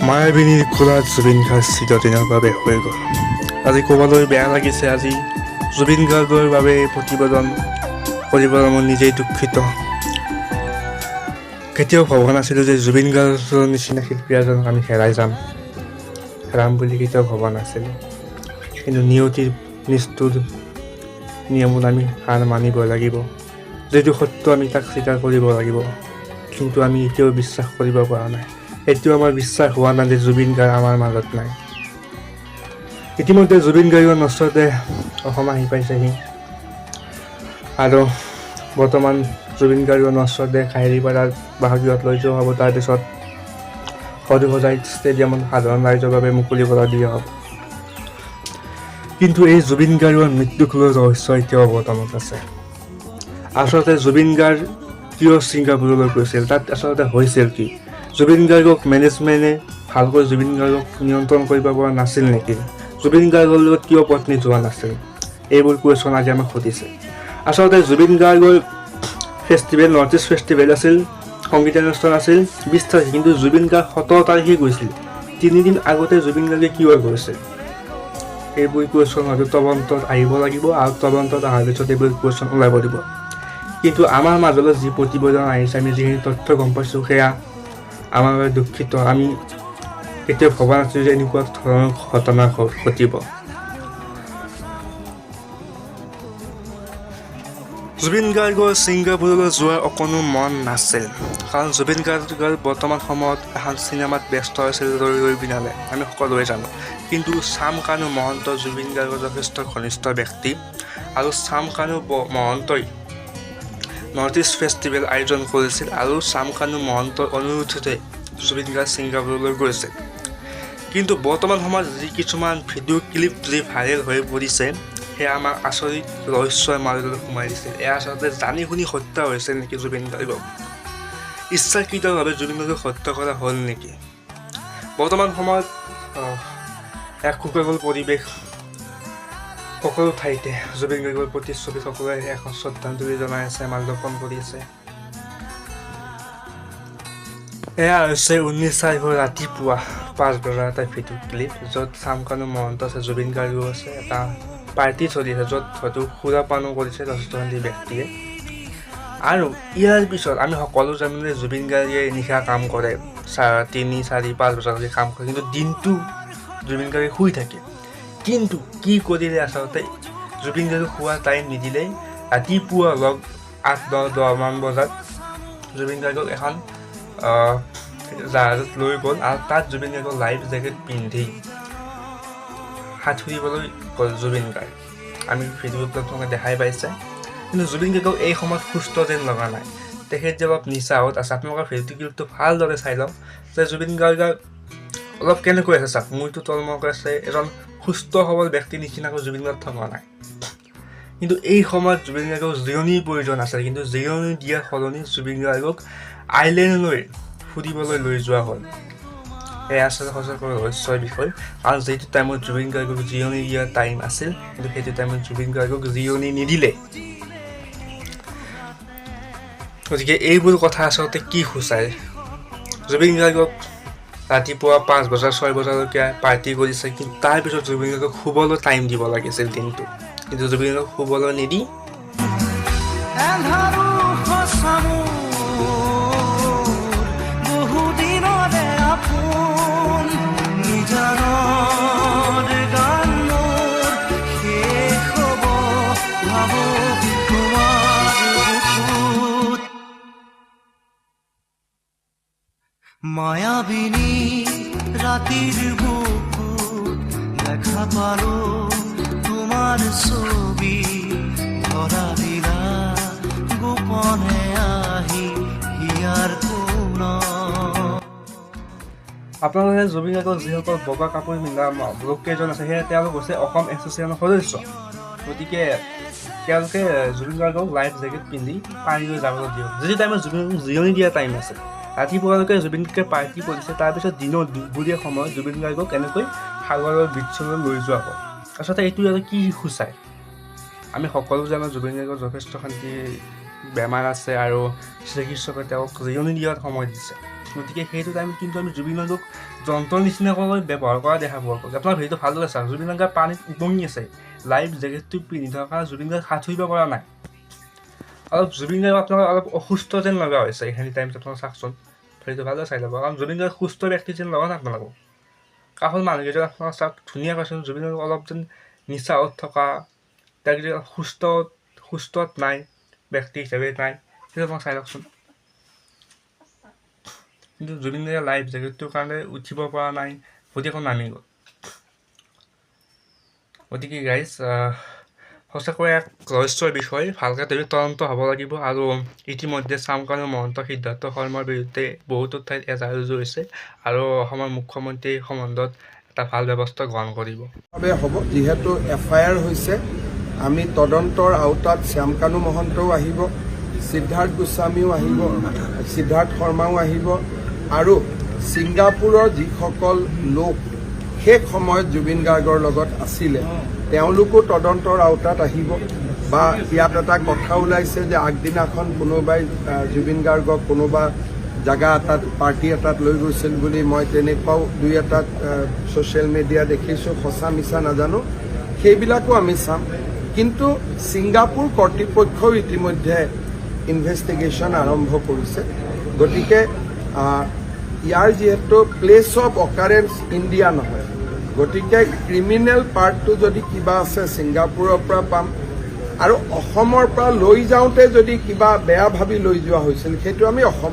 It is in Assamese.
মায়াবিনীৰ কোলাত জুবিন গাৰ্গ চিৰদিনৰ বাবে হৈ গ'ল। আজি ক'বলৈ বেয়া লাগিছে, আজি জুবিন গাৰ্গৰ বাবে প্ৰতিবেদন কৰিবলৈ মই নিজেই দুখিত। কেতিয়াও ভবা নাছিলোঁ যে জুবিন গাৰ্গৰ নিচিনা শিল্পী এজনক আমি হেৰাম বুলি কেতিয়াও ভবা নাছিলোঁ। কিন্তু নিয়তিৰ নিষ্ঠুৰ নিয়মত আমি হাৰ মানিব লাগিব। যিটো সত্য আমি তাক স্বীকাৰ কৰিব লাগিব। কিন্তু আমি এতিয়াও বিশ্বাস কৰিব পৰা নাই। এতিয়াও আমাৰ বিশ্বাস হোৱা নাই যে জুবিন গাৰ্গ আমাৰ মাজত নাই। ইতিমধ্যে জুবিন গাৰ্গৰ নচতে অসম আহি পাইছেহি আৰু বৰ্তমান জুবিন গাৰ্গৰ নচতে খাইৰীপাৰাৰ বাসগৃহত লৈ যোৱা হ'ব। তাৰপিছত সদুসজাই ষ্টেডিয়ামত সাধাৰণ ৰাইজৰ বাবে মুকলি কৰা দিয়া হ'ব। কিন্তু এই জুবিন গাৰ্গৰ মৃত্যুক লৈ ৰহস্য এতিয়াও অৱদানত আছে। আচলতে জুবিন গাৰ্গ কিয় ছিংগাপুৰলৈ গৈছিল, তাত আচলতে হৈছিল কি? জুবিন গাৰ্গক মেনেজমেণ্টে ভালকৈ জুবিন গাৰ্গক নিয়ন্ত্ৰণ কৰিব পৰা নাছিল নেকি? জুবিন গাৰ্গৰ লগত কিয় পত্নী যোৱা নাছিল? এইবোৰ কুৱেশ্যন আজি আমাক সুধিছে। আচলতে জুবিন গাৰ্গৰ ফেষ্টিভেল নৰ্থ ইষ্ট ফেষ্টিভেল আছিল, সংগীতানুষ্ঠান আছিল 20 তাৰিখে, কিন্তু জুবিন গাৰ্গ 17 তাৰিখে গৈছিল। 3 দিন আগতে জুবিন গাৰ্গে কিয় গৈছিল? এইবোৰ কুৱেশ্যন হয়তো তদন্তত আহিব লাগিব আৰু তদন্তত অহাৰ পিছত এইবোৰ কুৱেশ্যন ওলাব দিব। কিন্তু আমাৰ মাজলৈ যি প্ৰতিবেদন আহিছে, আমি যিখিনি তথ্য গম পাইছোঁ, সেয়া আমাৰ বাবে দুখিত। আমি কেতিয়াও ভবা নাছিলোঁ যে এনেকুৱা ধৰণৰ ঘটনা ঘটিব। জুবিন গাৰ্গৰ ছিংগাপুৰলৈ যোৱাৰ অকণো মন নাছিল, কাৰণ জুবিন গাৰ্গৰ বৰ্তমান সময়ত এখন চিনেমাত ব্যস্ত হৈছিল ৰৈ বিনালে, আমি সকলোৱে জানো। কিন্তু চাম কানু মহন্ত জুবিন গাৰ্গৰ যথেষ্ট ঘনিষ্ঠ ব্যক্তি আৰু চাম কানু মহন্তই নৰ্থ ইষ্ট ফেষ্টিভেল আয়োজন কৰিছিল আৰু চাম কানু মহন্তৰ অনুৰোধতে জুবিন গাৰ্গ ছিংগাপুৰলৈ গৈছিল। কিন্তু বৰ্তমান সময়ত যি কিছুমান ভিডিঅ' ক্লিপ যি ভাইৰেল হৈ পৰিছে, সেয়া আমাক আচৰিত ৰহস্যৰ মাজলৈ সোমাই দিছিল। এয়া আচলতে জানি শুনি হত্যা হৈছে নেকি জুবিন গাৰ্গক? ইচ্ছাকৃতভাৱে জুবিন গাৰ্গক হত্যা কৰা হ'ল নেকি? বৰ্তমান সময়ত এক শোকাকুল পৰিৱেশ সকলো ঠাইতে। জুবিন গাৰ্গৰ প্ৰতিচ্ছবি সকলোৱে এখন শ্ৰদ্ধাঞ্জলি জনাই আছে, মাল্যৰ্পণ কৰি আছে। এয়া হৈছে 19 তাৰিখৰ ৰাতিপুৱা 5 বজাৰ এটা ভিডিঅ' ক্লিপ, য'ত চাম কানু মহন্ত আছে, জুবিন গাৰ্গো আছে। এটা পাৰ্টি চলি আছে, য'ত হয়তো সুৰাপানো কৰিছে যথেষ্টসংখ্যক ব্যক্তিয়ে। আৰু ইয়াৰ পিছত আমি সকলো জানো যে জুবিন গাৰ্গে নিশা কাম কৰে, 3, 4, 5 বজালৈকে কাম কৰে, কিন্তু দিনটো জুবিন গাৰ্গে শুই থাকে। কিন্তু কি কৰিলে আচলতে? জুবিন গাৰ্গক শুৱাৰ টাইম নিদিলে। ৰাতিপুৱা 8-10 মান বজাত জুবিন গাৰ্গক এখন জাহাজত লৈ গ'ল আৰু তাত জুবিন গাৰ্গক লাইফ জেকেট পিন্ধি সাঁতুৰিবলৈ গ'ল জুবিন গাৰ্গ। আমি ভিডিঅ'ত আপোনালোকে দেখাই পাইছে। কিন্তু জুবিন গাৰ্গক এই সময়ত সুস্থ যেন লগা নাই, তেখেত যে অলপ নিচাত আছে। আপোনালোকৰ ভিডিঅ' ক্লিপটো ভালদৰে চাই লওক যে জুবিন গাৰ্গ অলপ কেনেকৈ আছে। চাওক, মূৰটো তলমূৰকৈ আছে, এজন সুস্থ সবল ব্যক্তিৰ নিচিনাকৈ জুবিন গাৰ্গ থকা নাই। কিন্তু এই সময়ত জুবিন গাৰ্গক জিৰণিৰ প্ৰয়োজন আছে, কিন্তু জিৰণি দিয়াৰ সলনি জুবিন গাৰ্গক আইলেণ্ডলৈ ফুৰিবলৈ লৈ যোৱা হ'ল। এয়া আচলতে সঁচাকৈ ৰহস্যৰ বিষয়, কাৰণ যিটো টাইমত জুবিন গাৰ্গক জিৰণি দিয়াৰ টাইম আছিল, কিন্তু সেইটো টাইমত জুবিন গাৰ্গক জিৰণি নিদিলে। গতিকে এইবোৰ কথা আচলতে কি সূচায়? জুবিন গাৰ্গক ৰাতিপুৱা 5 বজাৰ 6 বজালৈকে পাৰ্টি কৰিছে, কিন্তু তাৰপিছত জুবিন গাৰ্গক শুবলৈ টাইম দিব লাগিছিল দিনটো, কিন্তু জুবিন গাৰ্গক শুবলৈ নিদি মায়াবিনী ৰাতিৰ বুকু দেখা পালো তোমাৰ ছবি, ধৰা দিলা গোপনে আহি হিয়াৰ কোন। আপোনালোকে জুবিন গাৰ্গৰ যিসকল বগা কাপোৰ পিন্ধা লোককেইজন আছে, সেয়া তেওঁলোক হৈছে অসম এছ'চিয়েশ্যনৰ সদস্য। গতিকে তেওঁলোকে জুবিন গাৰ্গক লাইফ জেকেট পিন্ধি পানীলৈ যাবলৈ দিয়ে। যিটো টাইমত জুবিন জিৰণি দিয়া টাইম আছে, ৰাতিপুৱালৈকে জুবিন গাৰ্গে পাৰ্টি কৰিছে, তাৰপিছত দিনৰ দুপৰীয়া সময়ত জুবিন গাৰ্গক এনেকৈ সাগৰৰ বিচলৈ লৈ যোৱা হ'ল। আচলতে এইটো আৰু কি সূচায়? আমি সকলো জানো জুবিন গাৰ্গৰ যথেষ্ট শান্তি বেমাৰ আছে আৰু চিকিৎসকে তেওঁক জিৰণি দিয়াৰ সময় দিছে। গতিকে সেইটো টাইমত কিন্তু আমি জুবিন গাৰ্গক যন্ত্ৰৰ নিচিনাকৈ ব্যৱহাৰ কৰা দেখা পোৱা গ'ল। আপোনাৰ ভিডিঅ'টো ভালদৰে চাওক, জুবিন গাৰ্গ পানীত উপঙি আছে, লাইফ জেকেটটো পিন্ধি থকা জুবিন গাৰ্গ হাত ধৰিব পৰা নাই। অলপ জুবিন গাৰ্গ আপোনালোকৰ অলপ অসুস্থ যেন লগা হৈছে এইখিনি টাইমত। আপোনালোক চাওকচোন, ভিডিঅ'টো ভালদৰে চাই ল'ব, কাৰণ জুবিন গাৰ্গ সুস্থ ব্যক্তি যেন লগা আপোনালোকক। কাষৰ মানুহকেইজন আপোনালোক চাওক, ধুনীয়াকৈচোন জুবিন গাৰ্গ অলপ যেন নিচাত থকা, তাক যদি সুস্থত নাই ব্যক্তি হিচাপে নাই, সেইটো আপোনাক চাই লওকচোন। কিন্তু জুবিন গাৰ্গে লাইফ জেকেটটোৰ কাৰণে উঠিব পৰা নাই, গোটেইখন নামি গ'ল। গতিকে গাইজ, সঁচাকৈ এক ৰহস্যৰ বিষয়, ভালকৈ তদন্ত হ'ব লাগিব। আৰু ইতিমধ্যে চামকানু মহন্ত, সিদ্ধাৰ্থ শৰ্মাৰ বিৰুদ্ধে বহুতো ঠাইত এজাহাৰ ৰুজু হৈছে, আৰু অসমৰ মুখ্যমন্ত্ৰীয়ে এই সম্বন্ধত এটা ভাল ব্যৱস্থা গ্ৰহণ কৰিব। হ'ব, যিহেতু FIR হৈছে, আমি তদন্তৰ আওতাত শ্যামকানু মহন্তও আহিব, সিদ্ধাৰ্থ গোস্বামীও আহিব, সিদ্ধাৰ্থ শৰ্মাও আহিব, আৰু ছিংগাপুৰৰ যিসকল লোক শেষ সময়ত জুবিন গাৰ্গৰ লগত আছিলে তেওঁলোকো তদন্তৰ আওতাত আহিব। বা ইয়াত এটা কথা ওলাইছে যে আগদিনাখন কোনোবাই জুবিন গাৰ্গক কোনোবা জাগা এটাত, পাৰ্টি এটাত লৈ গৈছিল বুলি মই তেনেকুৱাও দুই এটাত ছ'চিয়েল মিডিয়া দেখিছোঁ, সঁচা মিছা নাজানো, সেইবিলাকো আমি চাম। কিন্তু ছিংগাপুৰ কৰ্তৃপক্ষও ইতিমধ্যে ইনভেষ্টিগেশ্যন আৰম্ভ কৰিছে। গতিকে ইয়াৰ যিহেতু প্লেচ অফ অকাৰেঞ্চ ইণ্ডিয়া নহয়, গতিকে ক্ৰিমিনেল পাৰ্টটো যদি কিবা আছে ছিংগাপুৰৰ পৰা পাম, আৰু অসমৰ পৰা লৈ যাওঁতে যদি কিবা বেয়া ভাবি লৈ যোৱা হৈছিল সেইটো আমি অসমত